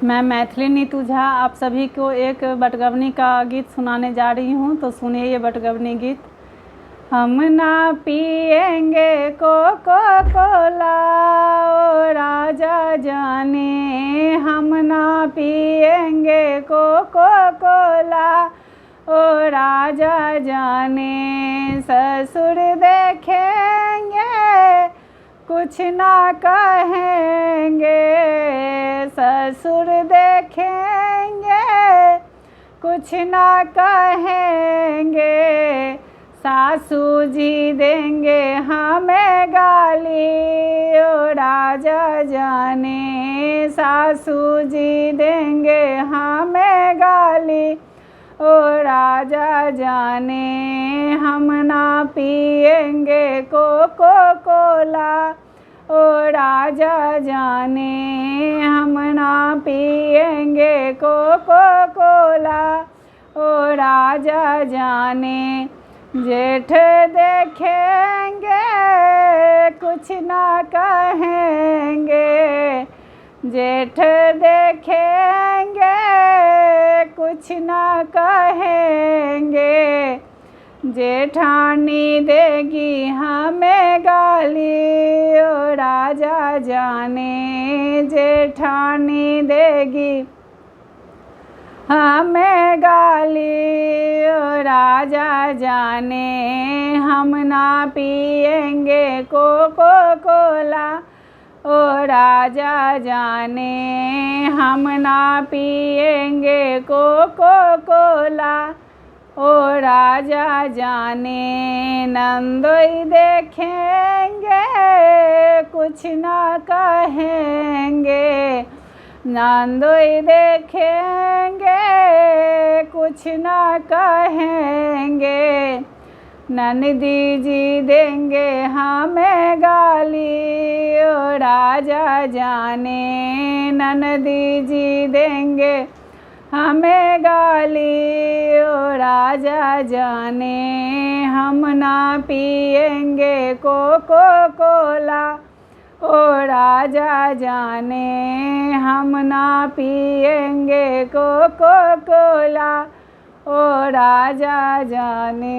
मैं मैथिली नीतू झा आप सभी को एक बटगवनी का गीत सुनाने जा रही हूँ। तो सुनिए ये बटगवनी गीत। हम ना पिएंगे कोको कोला ओ राजा जाने, हम ना पिएंगे कोको कोला ओ राजा जाने। ससुर देखेंगे कुछ ना कहेंगे, ससुर देखेंगे कुछ ना कहेंगे, सासू जी देंगे हमें गाली ओ राजा जाने, सासू जी देंगे हमें गाली ओ राजा जाने। हम ना पिएंगे कोको कोला ओ राजा जाने, हम ना पिएंगे कोको कोला ओ राजा जाने। जेठ देखेंगे कुछ ना कहेंगे, जेठ देखेंगे कुछ ना कहेंगे, जेठानी देगी हमें गाली ओ राजा जाने, जेठानी देगी हमें गाली ओ राजा जाने। हम ना पिएंगे कोको कोला ओ राजा जाने, हम ना पिएंगे कोको कोला ओ राजा जाने। नंदोई देखेंगे कुछ ना कहेंगे, नंदोई देखेंगे कुछ ना कहेंगे, ननदी जी देंगे हमें गाली ओ राजा जाने, ननदी जी देंगे हमें गाली ओ राजा जाने। हम ना पिएंगे कोको कोला ओ राजा जाने, हम ना पिएंगे कोको कोला ओ राजा जाने।